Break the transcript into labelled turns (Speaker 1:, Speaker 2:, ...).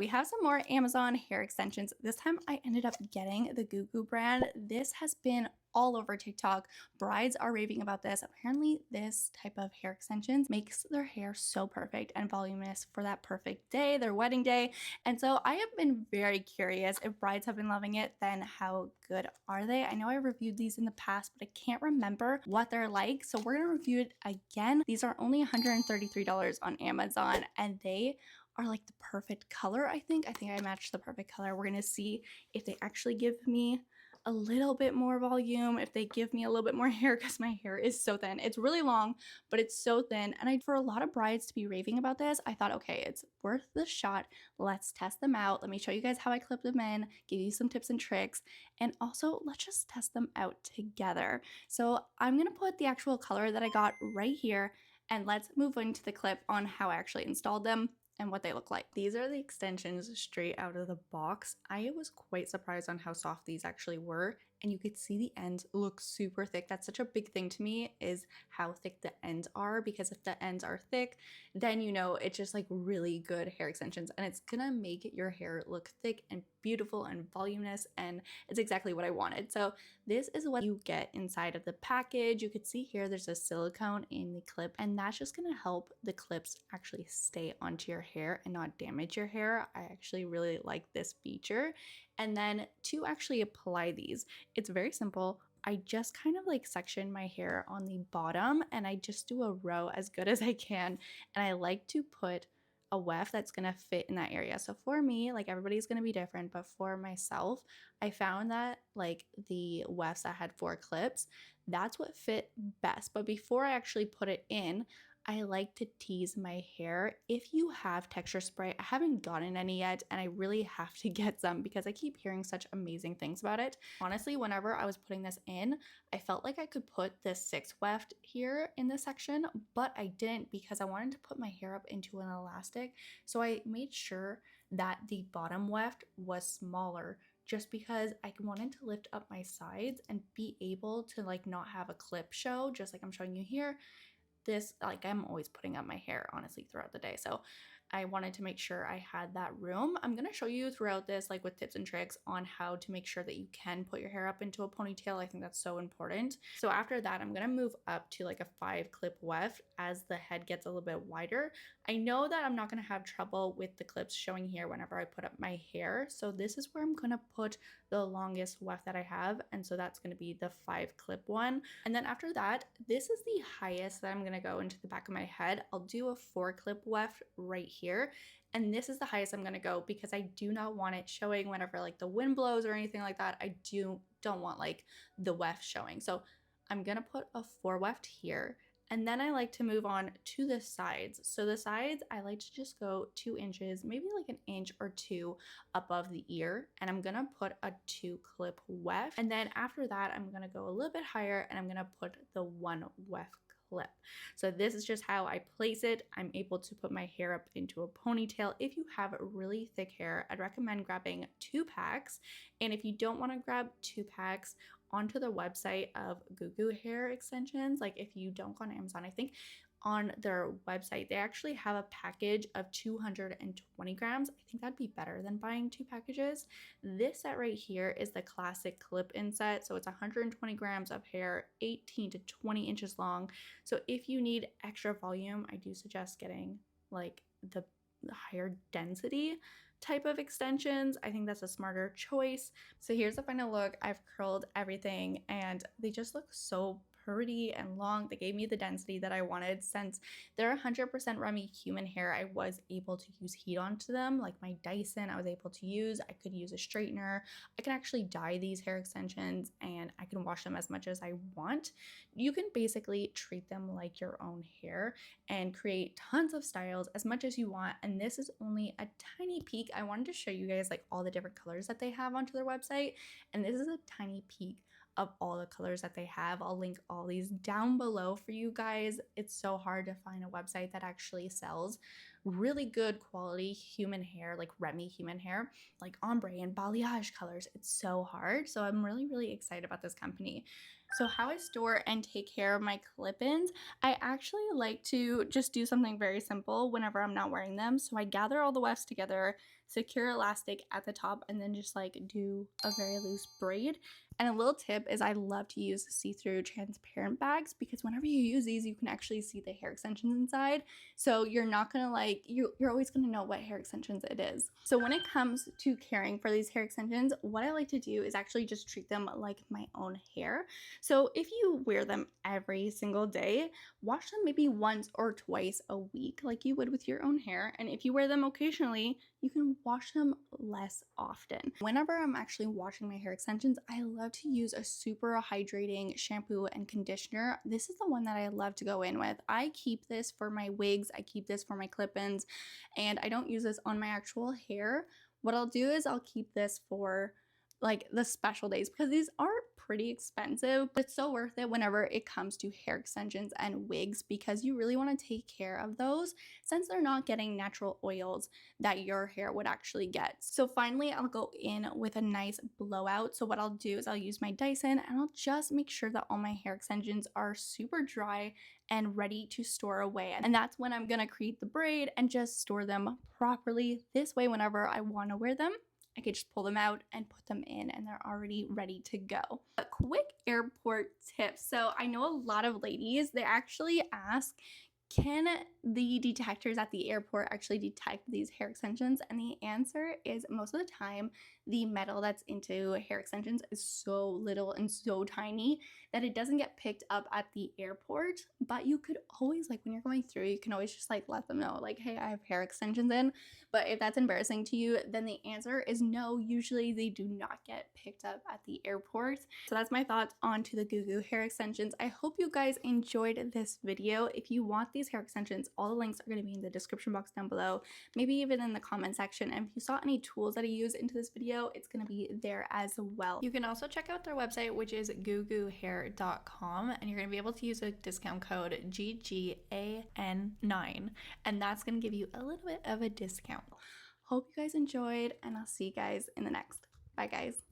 Speaker 1: We have some more Amazon hair extensions. This time I ended up getting the GooGoo brand. This has been all over TikTok. Brides are raving about this. Apparently this type of hair extensions makes their hair so perfect and voluminous for that perfect day, their wedding day. And so I have been very curious if brides have been loving it, then how good are they? I know I reviewed these in the past, but I can't remember what they're like. So we're gonna review it again. These are only $133 on Amazon and they are like the perfect color. I think I matched the perfect color. We're gonna see if they actually give me a little bit more volume, if they give me a little bit more hair, because my hair is so thin. It's really long, but it's so thin. And for a lot of brides to be raving about this, I thought, okay, it's worth the shot. Let's test them out. Let me show you guys how I clip them in, give you some tips and tricks, and also let's just test them out together. So I'm gonna put the actual color that I got right here, and let's move into the clip on how I actually installed them and what they look like. These are the extensions straight out of the box. I was quite surprised on how soft these actually were, and you could see the ends look super thick. That's such a big thing to me, is how thick the ends are, because if the ends are thick, then you know it's just like really good hair extensions, and it's gonna make your hair look thick and beautiful and voluminous, and it's exactly what I wanted. So this is what you get inside of the package. You could see here there's a silicone in the clip, and that's just gonna help the clips actually stay onto your hair and not damage your hair. I actually really like this feature. And then to actually apply these, it's very simple. I just kind of like section my hair on the bottom and I just do a row as good as I can. And I like to put a weft that's gonna fit in that area. So for me, like everybody's gonna be different, but for myself, I found that like the wefts that had 4 clips, that's what fit best. But before I actually put it in, I like to tease my hair. If you have texture spray, I haven't gotten any yet, and I really have to get some because I keep hearing such amazing things about it. Honestly, whenever I was putting this in, I felt like I could put this 6 weft here in this section, but I didn't because I wanted to put my hair up into an elastic. So I made sure that the bottom weft was smaller, just because I wanted to lift up my sides and be able to like not have a clip show, just like I'm showing you here. This, like, I'm always putting up my hair honestly throughout the day, so I wanted to make sure I had that room. I'm gonna show you throughout this, like with tips and tricks on how to make sure that you can put your hair up into a ponytail. I think that's so important. So after that, I'm gonna move up to like a 5 clip weft as the head gets a little bit wider. I know that I'm not gonna have trouble with the clips showing here whenever I put up my hair, so this is where I'm gonna put the longest weft that I have, and so that's gonna be the 5 clip one. And then after that, this is the highest that I'm gonna go into the back of my head. I'll do a 4 clip weft right here, and this is the highest I'm gonna go because I do not want it showing whenever like the wind blows or anything like that. I don't want like the weft showing, so I'm gonna put a 4 weft here. And then I like to move on to the sides. So the sides, I like to just go 2 inches, maybe like an inch or 2 above the ear. And I'm gonna put a 2 clip weft. And then after that, I'm gonna go a little bit higher and I'm gonna put the 1 weft clip. So this is just how I place it. I'm able to put my hair up into a ponytail. If you have really thick hair, I'd recommend grabbing 2 packs. And if you don't want to grab 2 packs, onto the website of GooGoo hair extensions, like if you don't go on Amazon, I think on their website they actually have a package of 220 grams. I think that'd be better than buying 2 packages. This set right here is the classic clip-in set, so it's 120 grams of hair, 18 to 20 inches long. So if you need extra volume, I do suggest getting like the higher density type of extensions. I think that's a smarter choice. So here's the final look. I've curled everything and they just look so pretty and long. They gave me the density that I wanted. Since they're 100% Remy human hair, I was able to use heat onto them. Like my Dyson, I was able to use. I could use a straightener. I can actually dye these hair extensions and I can wash them as much as I want. You can basically treat them like your own hair and create tons of styles as much as you want. And this is only a tiny peek. I wanted to show you guys like all the different colors that they have onto their website. And this is a tiny peek of all the colors that they have. I'll link all these down below for you guys. It's so hard to find a website that actually sells really good quality human hair, like Remy human hair, like ombre and balayage colors. It's so hard. So I'm really excited about this company. So how I store and take care of my clip-ins, I actually like to just do something very simple whenever I'm not wearing them. So I gather all the wefts together, secure elastic at the top, and then just like do a very loose braid. And a little tip is I love to use see-through transparent bags because whenever you use these, you can actually see the hair extensions inside. So you're not gonna like, you're always gonna know what hair extensions it is. So when it comes to caring for these hair extensions, what I like to do is actually just treat them like my own hair. So if you wear them every single day, wash them maybe once or twice a week like you would with your own hair. And if you wear them occasionally, you can wash them less often. Whenever I'm actually washing my hair extensions, I love to use a super hydrating shampoo and conditioner. This is the one that I love to go in with. I keep this for my wigs, I keep this for my clip-ins, and I don't use this on my actual hair. What I'll do is I'll keep this for like the special days because these are pretty expensive, but it's so worth it whenever it comes to hair extensions and wigs because you really want to take care of those since they're not getting natural oils that your hair would actually get. So finally, I'll go in with a nice blowout. So what I'll do is I'll use my Dyson and I'll just make sure that all my hair extensions are super dry and ready to store away. And that's when I'm gonna create the braid and just store them properly. This way, whenever I want to wear them, I could just pull them out and put them in and they're already ready to go. A quick airport tip. So I know a lot of ladies, they actually ask, can the detectors at the airport actually detect these hair extensions? And the answer is most of the time, the metal that's into hair extensions is so little and so tiny that it doesn't get picked up at the airport. But you could always, like when you're going through, you can always just like let them know like, hey, I have hair extensions in. But if that's embarrassing to you, then the answer is no. Usually they do not get picked up at the airport. So that's my thoughts on to the GooGoo hair extensions. I hope you guys enjoyed this video. If you want these hair extensions, all the links are going to be in the description box down below, maybe even in the comment section. And if you saw any tools that I use into this video, it's going to be there as well. You can also check out their website, which is googoohair.com, and you're going to be able to use a discount code GGAN9, and that's going to give you a little bit of a discount. Hope you guys enjoyed, and I'll see you guys in the next. Bye guys.